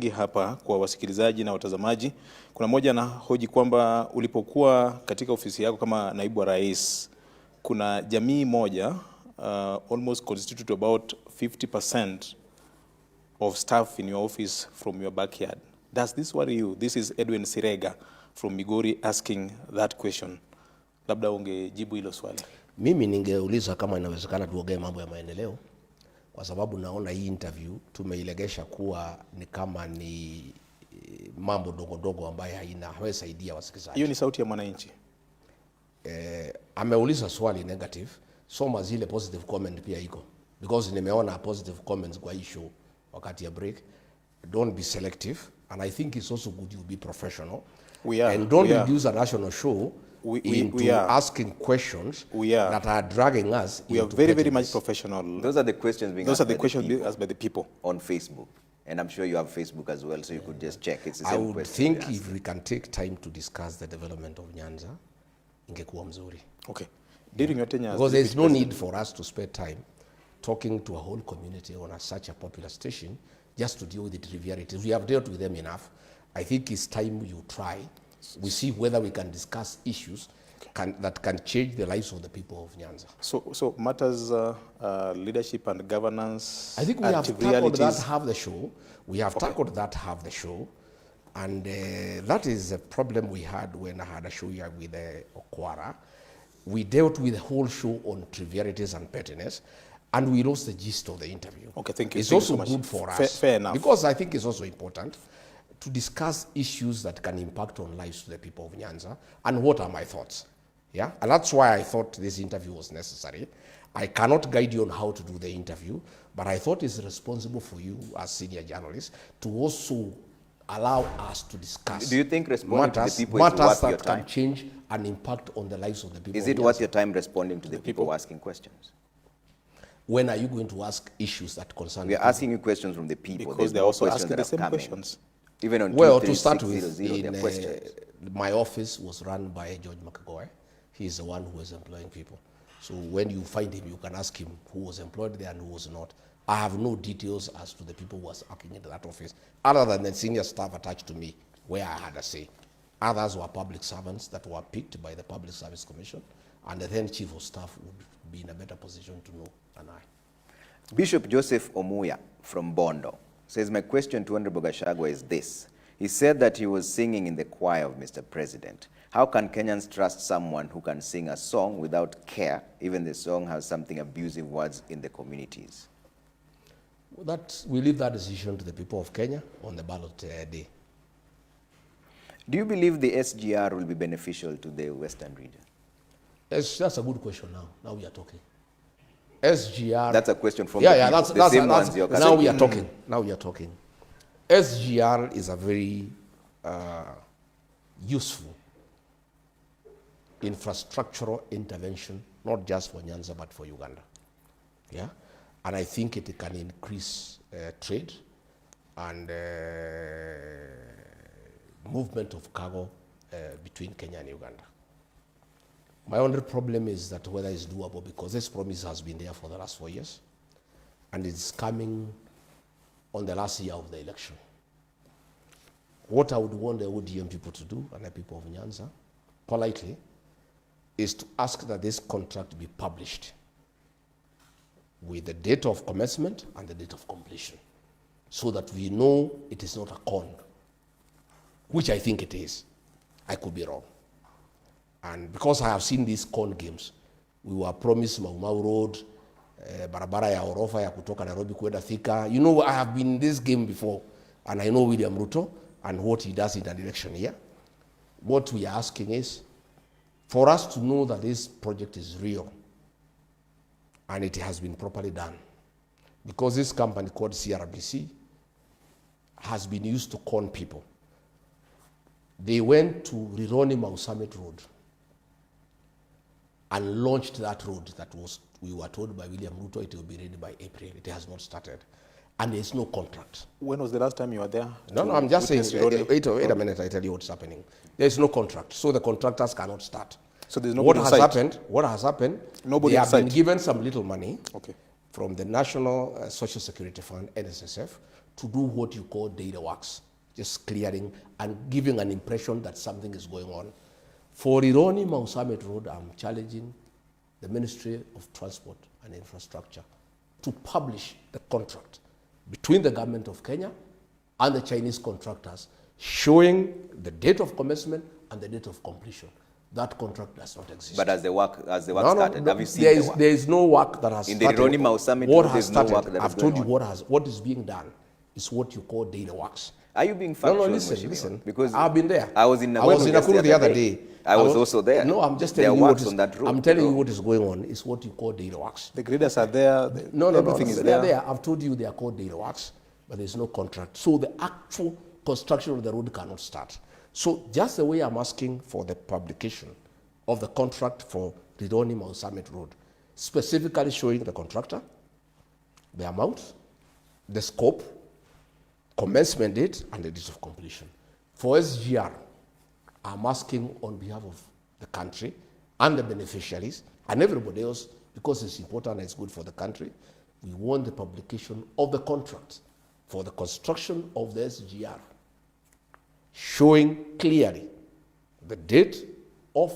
Hapa kwa wasikilizaji na watazamaji, kuna mmoja na hoji kwamba ulipokuwa katika ofisi yako kama naibu wa rais, kuna jamii moja almost constitute about 50% of staff in your office from your backyard. Does this worry you? This is Edwin Sirega from Migori asking that question. Labda ungejibu hilo swali. Mimi ningeuliza kama inawezekana tuongee mambo ya maendeleo, kwa sababu naona hii interview tumeilegesha kuwa ni kama ni mambo dogo dogo ambayo hawesaidia wasikilizaji. Hiyo ni sauti ya mwananchi. Ameuliza swali negative, soma zile positive comment pia iko, because nimeona positive comments kwa hii show wakati ya break. Don't be selective, and I think it's also good you be professional. And don't reduce a national show into asking questions that are dragging us. We are very much professional. Those are the questions being asked by the people on Facebook, and I'm sure you have Facebook as well, so you could just check. It's the same I would question think if we can take time to discuss the development of Nyanza, ingekuwa mzuri. Okay. During your tenure, because there's no need for us to spend time talking to a whole community on such a popular station just to deal with the trivialities. We have dealt with them enough. I think it's time you try. We see whether we can discuss issues that can change the lives of the people of Nyanza. So matters leadership and governance. I think we have tackled that half the show. We have tackled that half the show, and that is a problem we had when I had a show here with Okwara. We dealt with the whole show on trivialities and pettiness, and we lost the gist of the interview. Okay, thank you. It's thank also you so good for us. Fair enough. Because I think it's also important to discuss issues that can impact on lives to the people of Nyanza, and what are my thoughts. Yeah, and that's why I thought this interview was necessary. I cannot guide you on how to do the interview, but I thought it's responsible for you as senior journalists to also allow us to discuss. Do you think responding to the people is worth your time? Can change and impact on the lives of the people? Is it worth your time responding to the people asking questions? When are you going to ask issues that concern? We are asking you questions from the people. Because they're also asking the same questions. Even on to start with, my office was run by George Makagoy. He's the one who is employing people. So when you find him, you can ask him who was employed there and who was not. I have no details as to the people who was working in that office, other than the senior staff attached to me, where I had a say. Others were public servants that were picked by the Public Service Commission, and the then chief of staff would be in a better position to know than I. Bishop Joseph Omuya from Bondo says, my question to Honorable Gachagua is this. He said that he was singing in the choir of Mr. President. How can Kenyans trust someone who can sing a song without care, even the song has something abusive words in the communities? Well, we leave that decision to the people of Kenya on the ballot day. Do you believe the SGR will be beneficial to the Western region? That's a good question now. Now we are talking. SGR. That's a question from the same ones you're now we are talking. Now we are talking. SGR is a very useful infrastructural intervention, not just for Nyanza, but for Uganda. Yeah? And I think it can increase trade and movement of cargo between Kenya and Uganda. My only problem is that whether it's doable, because this promise has been there for the last 4 years, and it's coming on the last year of the election. What I would want the ODM people to do, and the people of Nyanza, politely, is to ask that this contract be published with the date of commencement and the date of completion, so that we know it is not a con, which I think it is. I could be wrong. And because I have seen these con games, we were promised Mau Mau Road, barabara ya orofa ya kutoka Nairobi kwenda Thika. You know, I have been in this game before, and I know William Ruto and what he does in that election here. What we are asking is for us to know that this project is real and it has been properly done. Because this company called CRBC has been used to con people. They went to Rironi Mau Summit Road and launched that road that was, we were told by William Ruto it will be ready by April. It has not started. And there's no contract. When was the last time you were there? No, I'm just saying, wait a minute, I tell you what's happening. There's no contract, so the contractors cannot start. So there's nobody what has happened, nobody they have been given some little money okay. from the National Social Security Fund, NSSF, to do what you call data works, just clearing and giving an impression that something is going on. For Rironi Mau Summit Road, I'm challenging the Ministry of Transport and Infrastructure to publish the contract between the government of Kenya and the Chinese contractors, showing the date of commencement and the date of completion. That contract does not exist. But as the work started, have you seen there the is, work? There is no work that has In the started. Rironi Mau Summit, what there's has no started, work that is I've told you going what is being done is what you call data works. Are you being factual? No, Mheshimiwa? listen. Because I've been there. I was in Nakuru the other day. I was also there. No, I'm just There telling are you what works is, on that road. I'm telling you what is going on is what you call data works. The graders are there. Everything is they're there. there. I've told you they are called data works, but there's no contract. So the actual construction of the road cannot start. So just the way I'm asking for the publication of the contract for Rironi Mau Summit Road, specifically showing the contractor, the amount, the scope, commencement date, and the date of completion. For SGR, I'm asking on behalf of the country and the beneficiaries and everybody else, because it's important and it's good for the country, we want the publication of the contract for the construction of the SGR, showing clearly the date of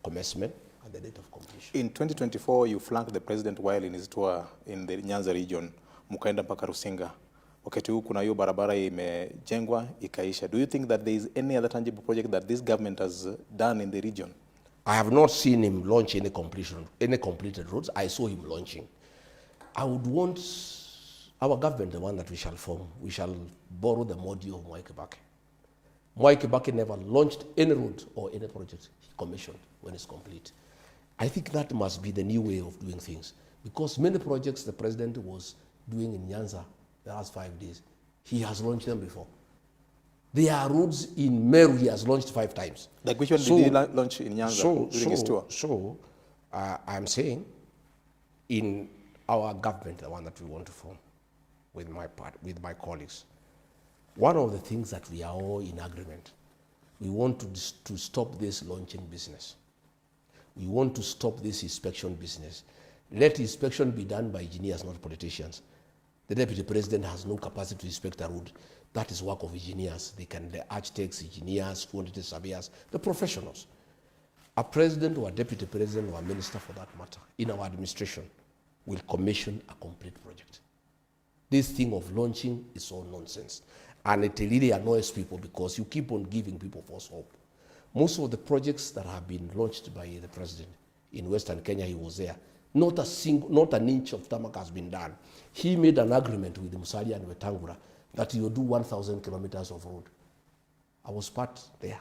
commencement and the date of completion. In 2024, you flanked the president while in his tour in the Nyanza region, mkaenda mpaka Rusinga. Wakati huu kuna hiyo barabara imejengwa ikaisha. Do you think that there is any other tangible project that this government has done in the region? I have not seen him launch any completed roads. I saw him launching. I would want our government, the one that we shall form, we shall borrow the model of Mwai Kibaki. Mwai Kibaki never launched any road or any project he commissioned when it's complete. I think that must be the new way of doing things, because many projects the president was doing in Nyanza the last 5 days, he has launched them before. There are roads in Meru he has launched 5 times. Like which one did he launch in Nyanza during his tour? So I'm saying in our government, the one that we want to form with my colleagues, one of the things that we are all in agreement, we want to stop this launching business. We want to stop this inspection business. Let inspection be done by engineers, not politicians. The deputy president has no capacity to inspect a road. That is work of engineers. The architects, engineers, quantity surveyors, the professionals. A president or a deputy president or a minister for that matter in our administration will commission a complete project. This thing of launching is all nonsense. And it really annoys people because you keep on giving people false hope. Most of the projects that have been launched by the president in Western Kenya, he was there. Not an inch of tarmac has been done. He made an agreement with Musalia and Wetangula that he will do 1,000 kilometers of road. I was part there.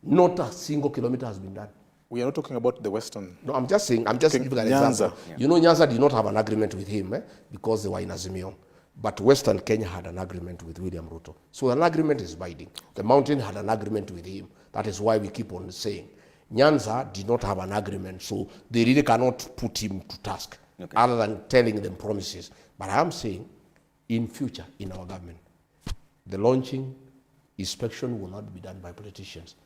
Not a single kilometer has been done. We are not talking about the Western. No, I'm just giving an example. Yeah. You know, Nyanza did not have an agreement with him because they were in Azimio. But Western Kenya had an agreement with William Ruto. So an agreement is binding. The mountain had an agreement with him. That is why we keep on saying Nyanza did not have an agreement, so they really cannot put him to task, other than telling them promises. But I am saying, in future, in our government, the launching, inspection will not be done by politicians.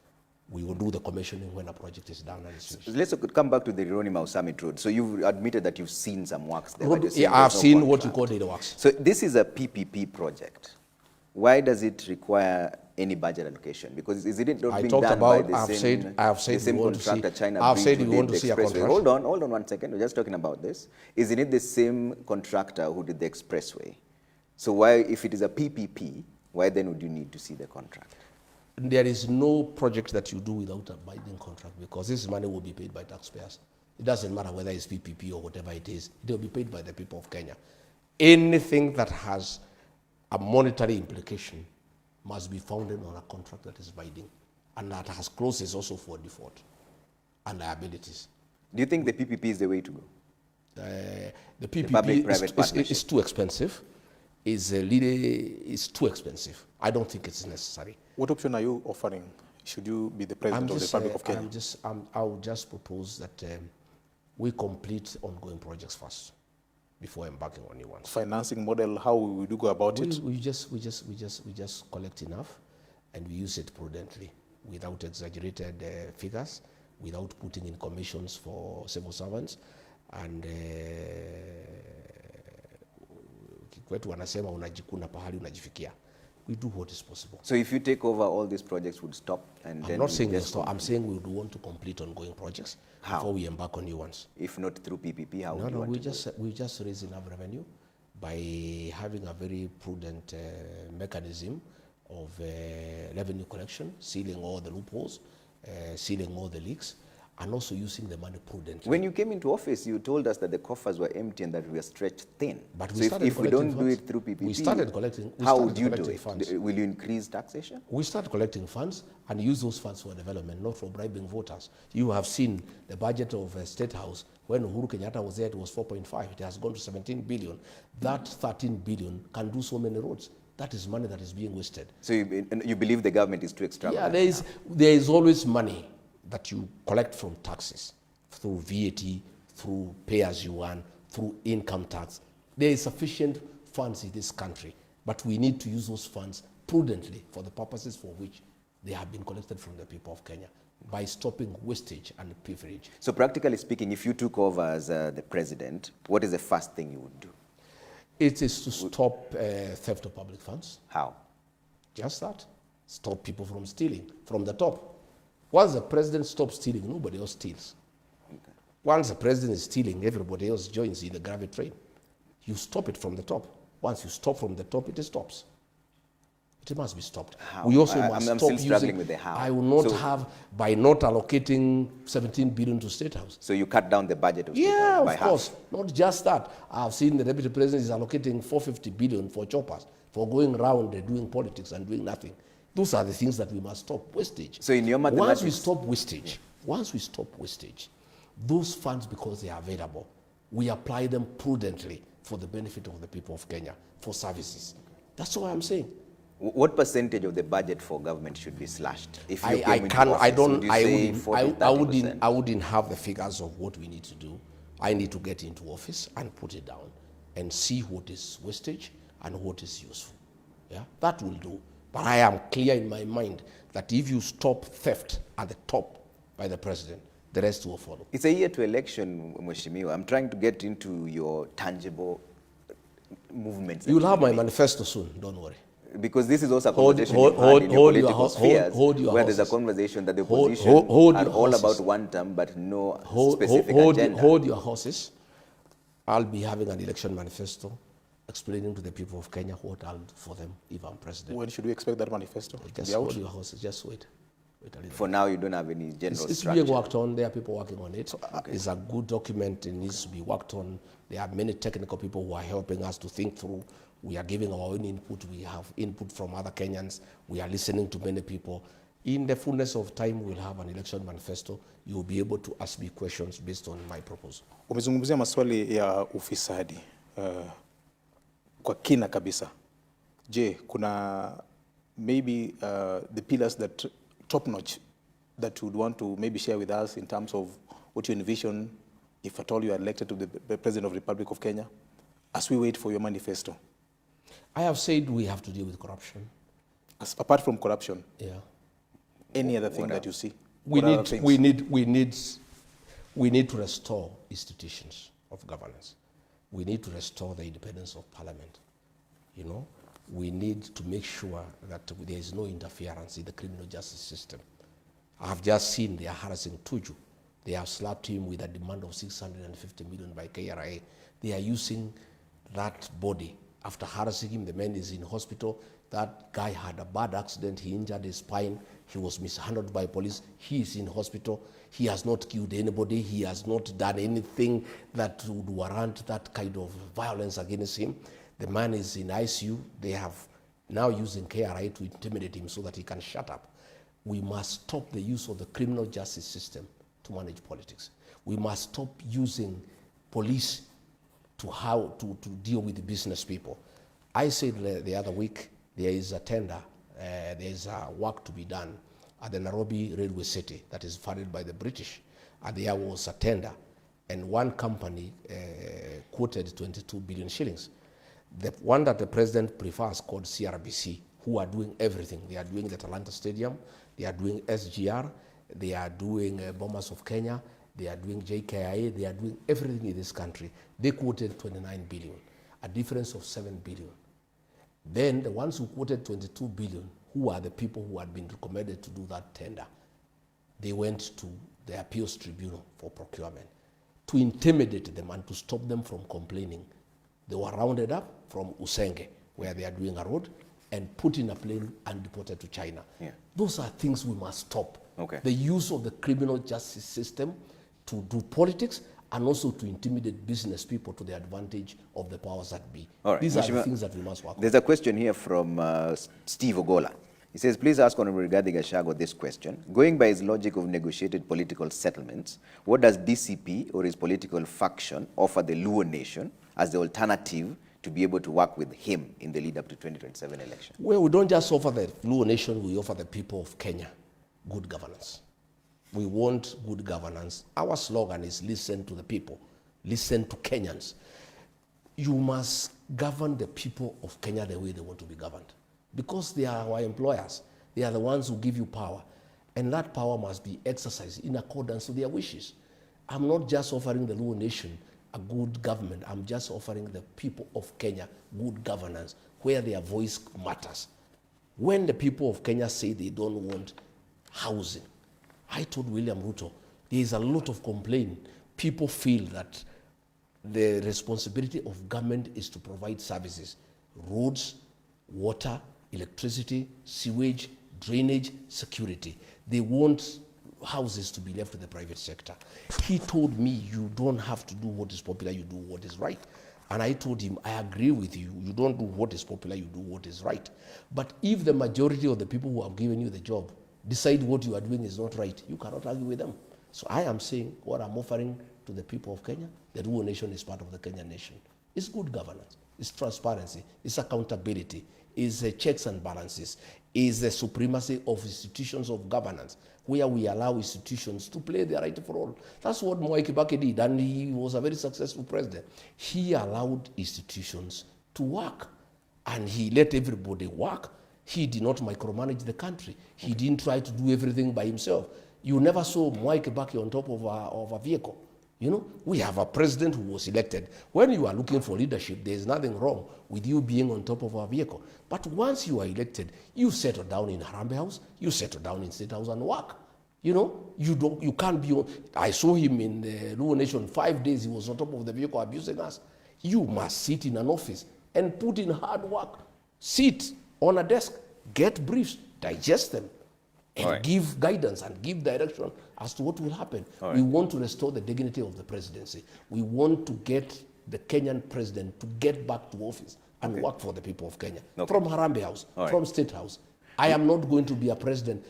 We will do the commissioning when a project is done and it's finished. Let's come back to the Rironi Mau Summit Road. So you've admitted that you've seen some works there. I've seen what you call data works. So this is a PPP project. Why does it require any budget allocation? Because is it not being done by the same contractor China? I've said we want to see a contract. Hold on 1 second. We're just talking about this. Isn't it the same contractor who did the expressway? So why, if it is a PPP, why then would you need to see the contract? There is no project that you do without a binding contract, because this money will be paid by taxpayers. It doesn't matter whether it's PPP or whatever it is. It will be paid by the people of Kenya. Anything that has a monetary implication must be founded on a contract that is binding and that has clauses also for default and liabilities. Do you think the PPP is the way to go? The PPP is too expensive. It's too expensive. I don't think it's necessary. What option are you offering? Should you be the president of the Republic of Kenya? I would just propose that we complete ongoing projects first before embarking on new ones. Financing model, how would you go about it? We just collect enough and we use it prudently without exaggerated figures, without putting in commissions for civil servants, and kwetu wanasema unajikuna pahali unajifikia. We do what is possible. So if you take over, all these projects would stop, and I'm then not you saying just we'll stop. I'm saying we would want to complete ongoing projects How? before we embark on new ones. If not through PPP, how would you No, want we to do it? we just raise enough revenue by having a very prudent mechanism of revenue collection, sealing all the loopholes, sealing all the leaks, and also using the money prudently. When you came into office, you told us that the coffers were empty and that we were stretched thin. But so we started if we don't collecting do funds. it through PPP, We started collecting. how would you do it? Funds. Will you increase taxation? We start collecting funds and use those funds for development, not for bribing voters. You have seen the budget of State House. When Uhuru Kenyatta was there, it was 4.5. It has gone to 17 billion. That 13 billion can do so many roads. That is money that is being wasted. So you believe the government is too extravagant? Yeah, there is always money that you collect from taxes, through VAT, through pay-as-you-earn, through income tax. There is sufficient funds in this country, but we need to use those funds prudently for the purposes for which they have been collected from the people of Kenya, by stopping wastage and privilege. So practically speaking, if you took over as the president, what is the first thing you would do? It is to stop theft of public funds. How? Just that. Stop people from stealing from the top. Once the president stops stealing, nobody else steals. Okay. Once the president is stealing, everybody else joins in the gravity train. You stop it from the top. Once you stop from the top, it stops. It must be stopped. How? We also I'm must still stop struggling using, with the how. I will not So- have, by not allocating 17 billion to State House. So you cut down the budget of State Yeah, House by of half. course. Not just that. I've seen the deputy president is allocating 450 billion for choppers, for going around and doing politics and doing nothing. Those are the things that we must stop. Wastage. So in your once we mathematics- stop wastage, those funds, because they are available, we apply them prudently for the benefit of the people of Kenya, for services. That's what I'm saying. What percentage of the budget for government should be slashed? If you I came into can't. office, I don't. would you say 40, I wouldn't have the figures of what we need to do. I need to get into office and put it down, and see what is wastage and what is useful. Yeah, that will do. But I am clear in my mind that if you stop theft at the top by the president, the rest will follow. It's a year to election, Mheshimiwa. I'm trying to get into your tangible movements. You will have my manifesto soon. Don't worry. Because this is also a Hold- conversation hold- you've had hold- in your hold your political ho- hold- spheres, hold your where there's a horses. conversation that the Hold- opposition hold are your all horses. about one term, but no specific agenda. Hold your horses. I'll be having an election manifesto explaining to the people of Kenya what I'll do for them if I'm president. When should we expect that manifesto to Just be out? hold your horses. Just wait. Wait a little. For now, you don't have any general It's structure. being worked on. There are people working on it. It's a good document. It needs to be worked on. There are many technical people who are helping us to think through. We are giving our own input. We have input from other Kenyans. We are listening to many people. In the fullness of time, we'll have an election manifesto. You will be able to ask me questions based on my proposal. Umezungumzia maswali ya ufisadi kwa kina kabisa. Je, kuna maybe the pillars that top notch that you would want to maybe share with us in terms of what you envision if at all you are elected to the President of the Republic of Kenya as we wait for your manifesto? I have said we have to deal with corruption. Apart from corruption, Yeah. any other thing that you see? We What other need, we need to restore institutions of governance. We need to restore the independence of parliament. You know, we need to make sure that there is no interference in the criminal justice system. I have just seen they are harassing Tuju. They have slapped him with a demand of 650 million by KRA. They are using that body. After harassing him, the man is in hospital. That guy had a bad accident. He injured his spine. He was mishandled by police. He is in hospital. He has not killed anybody. He has not done anything that would warrant that kind of violence against him. The man is in ICU. They have now using KRA to intimidate him so that he can shut up. We must stop the use of the criminal justice system to manage politics. We must stop using police to deal with the business people. I said the other week, there is a tender, there is a work to be done at the Nairobi Railway City that is funded by the British. And there was a tender, and one company quoted 22 billion shillings. The one that the president prefers, called CRBC, who are doing everything. They are doing the Talanta Stadium, they are doing SGR, they are doing Bombers of Kenya, they are doing JKIA, they are doing everything in this country. They quoted 29 billion. a difference of 7 billion. Then the ones who quoted 22 billion, who are the people who had been recommended to do that tender, they went to the appeals tribunal for procurement to intimidate them and to stop them from complaining. They were rounded up from Usenge, where they are doing a road, and put in a plane and deported to China. Yeah. Those are things we must stop. Okay. The use of the criminal justice system to do politics and also to intimidate business people to the advantage of the powers that be. All right. These are the things that we must work on. There's a question here from Steve Ogola. He says, please ask Honorable Rigathi Gachagua this question. Going by his logic of negotiated political settlements, what does DCP or his political faction offer the Luo nation as the alternative to be able to work with him in the lead up to 2027 election? Well, we don't just offer the Luo nation, we offer the people of Kenya good governance. We want good governance. Our slogan is listen to the people, listen to Kenyans. You must govern the people of Kenya the way they want to be governed, because they are our employers. They are the ones who give you power, and that power must be exercised in accordance with their wishes. I'm not just offering the Luo nation a good government. I'm just offering the people of Kenya good governance where their voice matters. When the people of Kenya say they don't want housing, I told William Ruto, there is a lot of complaint. People feel that the responsibility of government is to provide services, roads, water, electricity, sewage, drainage, security. They want houses to be left to the private sector. He told me, you don't have to do what is popular, you do what is right. And I told him, I agree with you. You don't do what is popular, you do what is right. But if the majority of the people who have given you the job decide what you are doing is not right, you cannot argue with them. So I am saying what I'm offering to the people of Kenya, the Luo nation is part of the Kenyan nation. It's good governance, it's transparency, it's accountability, it's checks and balances, it's the supremacy of institutions of governance, where we allow institutions to play their rightful role. That's what Mwai Kibaki did, and he was a very successful president. He allowed institutions to work, and he let everybody work. He did not micromanage the country. He didn't try to do everything by himself. You never saw Mwai Kibaki on top of a vehicle. You know, we have a president who was elected. When you are looking for leadership, there is nothing wrong with you being on top of a vehicle. But once you are elected, you settle down in Harambee House, you settle down in State House and work. You know, you can't be on. I saw him in the Luo Nation, 5 days he was on top of the vehicle abusing us. You must sit in an office and put in hard work. Sit on a desk, get briefs, digest them, and give guidance and give direction as to what will happen. We want to restore the dignity of the presidency. We want to get the Kenyan president to get back to office and work for the people of Kenya. From Harambee House, from State House. I am not going to be a president.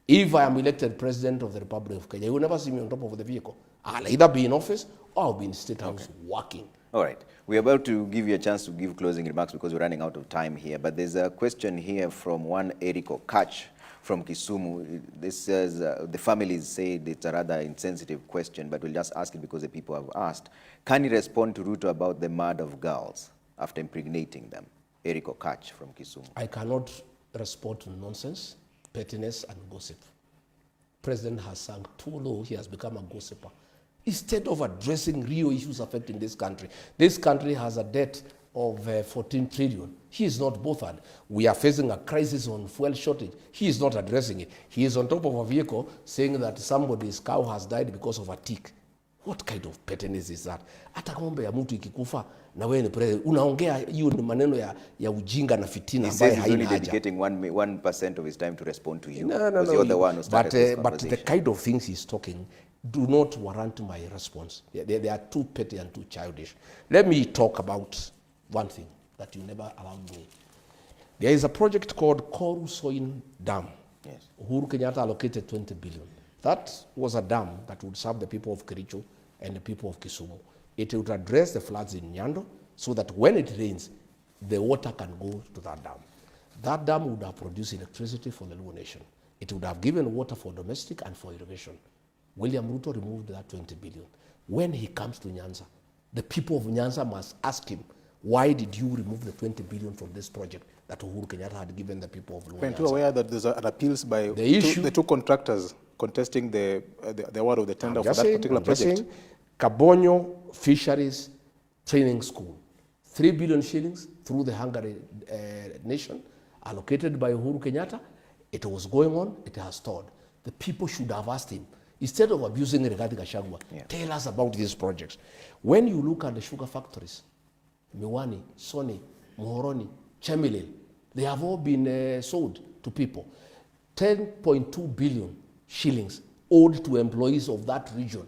If I am elected president of the Republic of Kenya, you will never see me on top of the vehicle. I'll either be in office or I'll be in State House working. All right. We're about to give you a chance to give closing remarks because we're running out of time here. But there's a question here from one Eriko Kach from Kisumu. This says, the families say it's a rather insensitive question, but we'll just ask it because the people have asked. Can you respond to Ruto about the murder of girls after impregnating them? Eriko Kach from Kisumu. I cannot respond to nonsense, pettiness, and gossip. President has sunk too low. He has become a gossiper. Instead of addressing real issues affecting this country has a debt of 14 trillion. He is not bothered. We are facing a crisis on fuel shortage. He is not addressing it. He is on top of a vehicle saying that somebody's cow has died because of a tick. What kind of pettiness is that? Hata ng'ombe ya mtu ikikufa na wewe ni president, unaongea hiyo ni maneno ya ujinga na fitina ambayo haina haja. He says he's only dedicating 1% of his time to respond to you. No. You're the one who started this but the kind of things he's talking do not warrant my response. They are too petty and too childish. Let me talk about one thing that you never allowed me. There is a project called Koru Soin Dam. Yes. Uhuru Kenyatta allocated 20 billion. That was a dam that would serve the people of Kericho and the people of Kisumu. It would address the floods in Nyando so that when it rains, the water can go to that dam. That dam would have produced electricity for the Luo nation. It would have given water for domestic and for irrigation. William Ruto removed that 20 billion. When he comes to Nyanza, the people of Nyanza must ask him, why did you remove the 20 billion from this project that Uhuru Kenyatta had given the people of Luo Nyanza? Aren't you aware that there's an appeals by the two contractors contesting the award of the tender for that particular project? Kabonyo Fisheries Training School, 3 billion shillings through the Hungary nation, allocated by Uhuru Kenyatta. It was going on, it has stalled. The people should have asked him, instead of abusing Rigathi Gachagua, tell us about these projects. When you look at the sugar factories, Miwani, Sony, Muhoroni, Chemilil, they have all been sold to people. 10.2 billion shillings owed to employees of that region.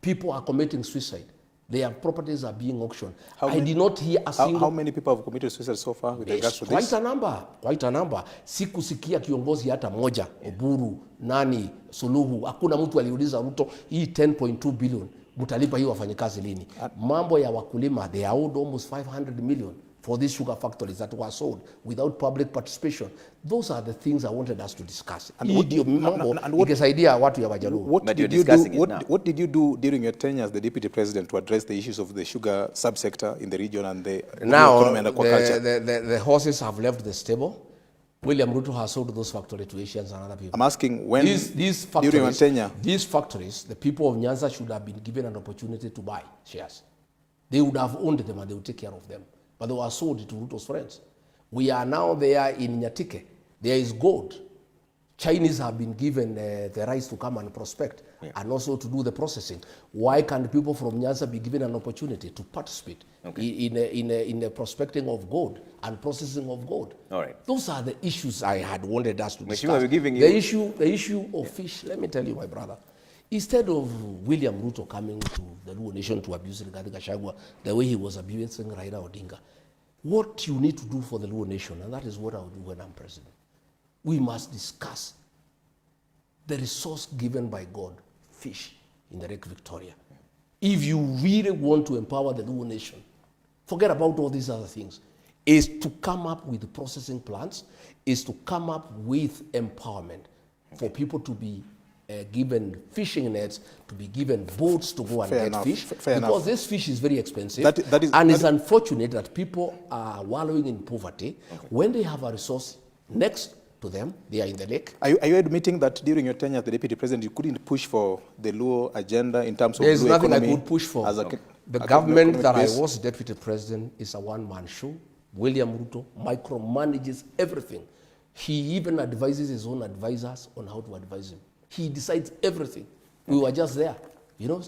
People are committing suicide. Their properties are being auctioned. I did not hear a single... How many people have committed suicide so far with regards to this? Quite a number. Sikusikia kiongozi hata moja, Oburu, nani, Suluhu, hakuna mtu aliuliza Ruto, hii 10.2 billion, mutalipa hii wafanyikazi lini. Mambo ya wakulima, they are owed almost 500 million for these sugar factories that were sold without public participation. Those are the things I wanted us to discuss. What did you do during your tenure as the deputy president to address the issues of the sugar subsector in the region and the economy and aquaculture? The horses have left the stable. William Ruto has sold those factories to Asians and other people. I'm asking when, these factories, during your tenure? These factories, the people of Nyanza should have been given an opportunity to buy shares. They would have owned them and they would take care of them. But they were sold to Ruto's friends. We are now there in Nyatike. There is gold. Chinese have been given the rights to come and prospect and also to do the processing. Why can't people from Nyanza be given an opportunity to participate in the prospecting of gold and processing of gold? All right. Those are the issues I had wanted us to discuss. We're giving you... The issue of fish, let me tell you, my brother, instead of William Ruto coming to the Luo Nation to abuse Rigathi Gachagua the way he was abusing Raila Odinga, what you need to do for the Luo Nation, and that is what I will do when I'm president, we must discuss the resource given by God, fish, in the Lake Victoria. If you really want to empower the Luo Nation, forget about all these other things, is to come up with processing plants, is to come up with empowerment for people to be given fishing nets, to be given boats to go and get fish, because this fish is very expensive. It's unfortunate that people are wallowing in poverty when they have a resource next to them, they are in the lake. Are you admitting that during your tenure as the deputy president, you couldn't push for the Luo agenda in terms of There's Luo nothing economy? I could push for. The government that I was deputy president is a one-man show. William Ruto micromanages everything. He even advises his own advisors on how to advise him. He decides everything. We were just there,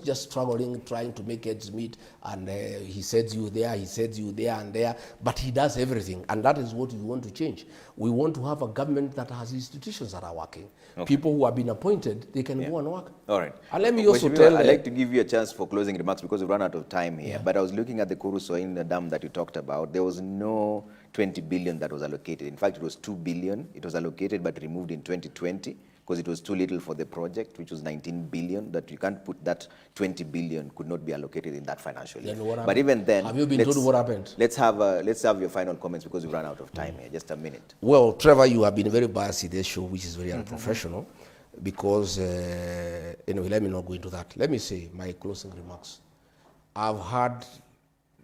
just struggling, trying to make ends meet, and he says you there, he says you there and there, but he does everything, and that is what we want to change. We want to have a government that has institutions that are working. People who have been appointed, they can go and work. All right. And let me also tell... I'd like to give you a chance for closing remarks because we've run out of time here, but I was looking at the Kurusoin dam that you talked about. There was no 20 billion that was allocated. In fact, it was 2 billion. It was allocated but removed in 2020. Because it was too little for the project, which was 19 billion, that you can't put that 20 billion could not be allocated in that financial year. But even then, have you been told what happened? Let's have your final comments because we ran out of time here. Just a minute. Well, Trevor, you have been very biased in this show, which is very unprofessional. Because anyway, let me not go into that. Let me say my closing remarks. I've heard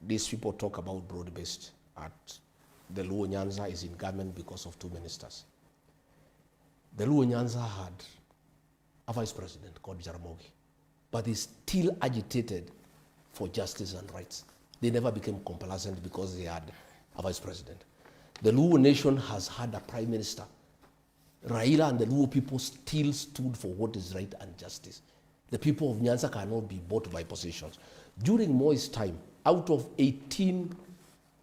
these people talk about broad-based. The Luo Nyanza is in government because of 2 ministers. The Luo Nyanza had a vice president called Ramogi, but he still agitated for justice and rights. They never became complacent because they had a vice president. The Luo Nation has had a prime minister. Raila and the Luo people still stood for what is right and justice. The people of Nyanza cannot be bought by positions. During Moi's time, out of 18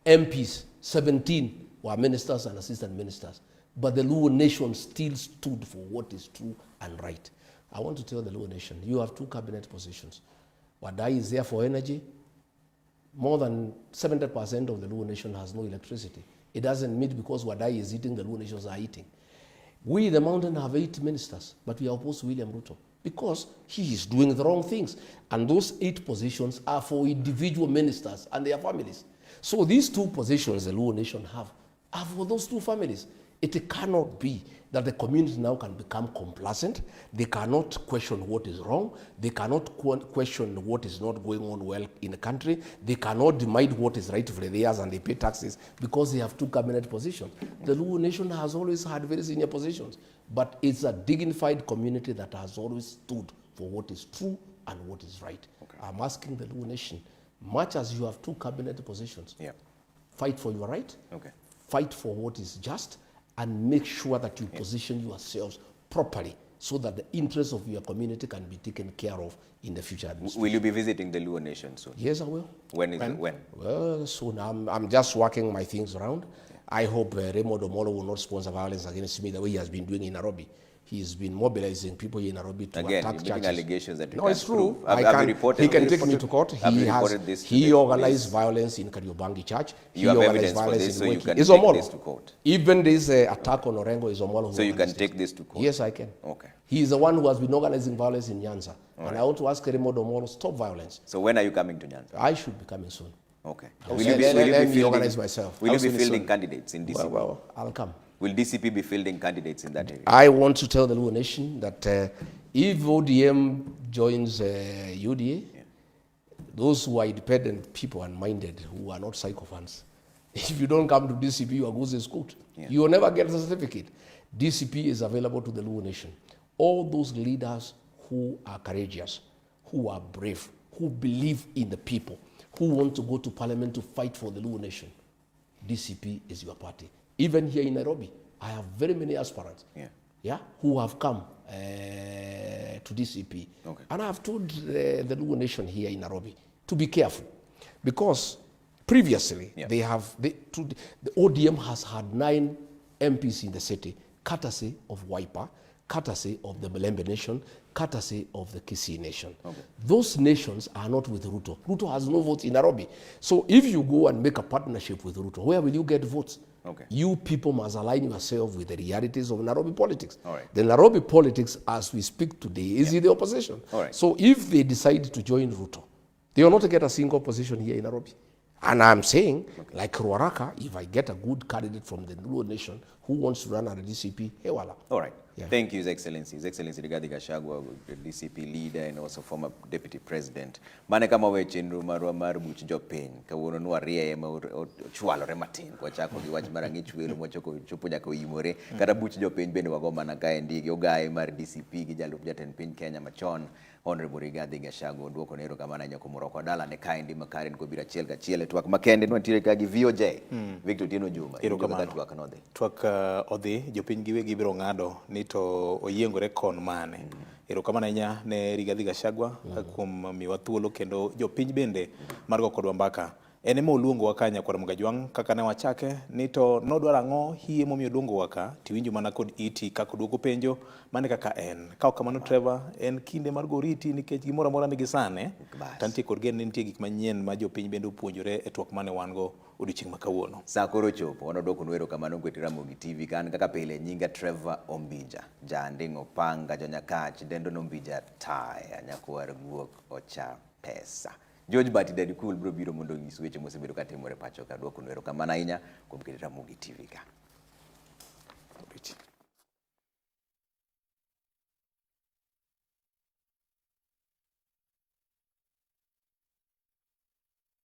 MPs, 17 were ministers and assistant ministers. But the Luo Nation still stood for what is true and right. I want to tell the Luo Nation, you have 2 cabinet positions. Wadai is there for energy. More than 70% of the Luo Nation has no electricity. It doesn't mean because Wadai is eating, the Luo Nations are eating. We, the mountain, have 8 ministers, but we are opposed to William Ruto because he is doing the wrong things. And those 8 positions are for individual ministers and their families. So these 2 positions the Luo Nation have are for those 2 families. It cannot be that the community now can become complacent. They cannot question what is wrong. They cannot question what is not going on well in the country. They cannot demand what is rightfully theirs and they pay taxes because they have 2 cabinet positions. The Luo Nation has always had very senior positions, but it's a dignified community that has always stood for what is true and what is right. I'm asking the Luo Nation, much as you have 2 cabinet positions, Yeah. fight for your right, Okay. fight for what is just, and make sure that you position yourselves properly so that the interests of your community can be taken care of in the future administration. Will you be visiting the Luo Nation soon? Yes, I will. When is it? When? Well, soon. I'm just working my things around. I hope Raymond Omolo will not sponsor violence against me the way he has been doing in Nairobi. He's been mobilizing people in Nairobi to Again, attack you're churches. making allegations that you No, can't it's true. prove. Have you reported he can this? take me to court. Have you reported this to He the organized police? violence in Kariobangi Church. You have organized evidence for violence this, in so you Mweki. can It's take Omolo. this to court. Even this attack on Orengo is Omolo who So you can organized take it. this to court? Yes, I can. Okay. He is the one who has been organizing violence in Nyanza. And I want to ask Raymond Omolo, stop violence. So when are you coming to Nyanza? I should be coming soon. Okay. Let me organize myself. Will you be soon is fielding soon? candidates in DCP? Well, I'll come. Will DCP be fielding candidates in that area? I want to tell the Luo Nation that if ODM joins UDA, those who are independent people and minded, who are not psychophants, if you don't come to DCP, your goose is cooked. Yeah. You will never get the certificate. DCP is available to the Luo Nation. All those leaders who are courageous, who are brave, who believe in the people, who want to go to parliament to fight for the Luo Nation, DCP is your party. Even here in Nairobi, I have very many aspirants, who have come to DCP. Okay. And I have told the Luo Nation here in Nairobi to be careful, because previously the ODM has had 9 MPs in the city, courtesy of Wiper, courtesy of the Malembe Nation, courtesy of the Kisii Nation. Okay. Those nations are not with Ruto. Ruto has no votes in Nairobi. So if you go and make a partnership with Ruto, where will you get votes? Okay. You people must align yourself with the realities of Nairobi politics. All right. The Nairobi politics, as we speak today, is in the opposition. All right. So if they decide to join Ruto, they will not get a single position here in Nairobi. And I'm saying, like Ruaraka, if I get a good candidate from the Luo Nation who wants to run at the DCP, hey, wala. All right. Yeah. Thank you, His Excellency. His Excellency Rigathi Gachagua, the DCP leader and also former deputy president. Mane kama we chenru marwa mar buch jopiny kawuono nwa rie ma chwalore matin kwa chako gi wach marang'e chwelo mochoko chopo nyaka oyimore kata buch jopiny bende wago mana kae ndigi ogaye mar DCP gi jalup jatend piny Kenya machon Honorable Rigathi Gachagua duoko nero kamana nyako moroko dala ne kae ndi makare nko bira chiel ka chiel twak makende nwantiere ka gi VOJ Victor Tieno Juma twak nodhi twak odhi jopiny giwegi biro ng'ado ni to oyiengore kon mane. Erokamano ahinya ne Rigathi Gachagua kuom miwa thuolo kendo jopiny bende mar go kodwa mbaka. En ema oluongowa ka nyakwar Mugajwang' kaka ne wachake ni to nodwaro ang'o hie momiyo oluongowa ka tiwinjo mana kod iti kaka oduoko penjo mane kaka en. Ka ok kamano Trevor, en kinde mar goriti nikech gimoro amora nigi sane. Tantie kod gen ni nitie gik manyien ma jopiny bende opuonjore e twak mane wan go odiochieng' ma kawuono. Sa koro chopo wanodwoko nwero kamano kweti Ramogi TV kan kaka pile nyinga Trevor Ombija jandingo panga jonyakach dendo nombija taya nyakwar guok ocha pesa. George Bati Daddy Cool bro biro mondo nyis weche mosebedo katimore pacho ka duoko nwero kamano ahinya kuom kiti Ramogi TV ka.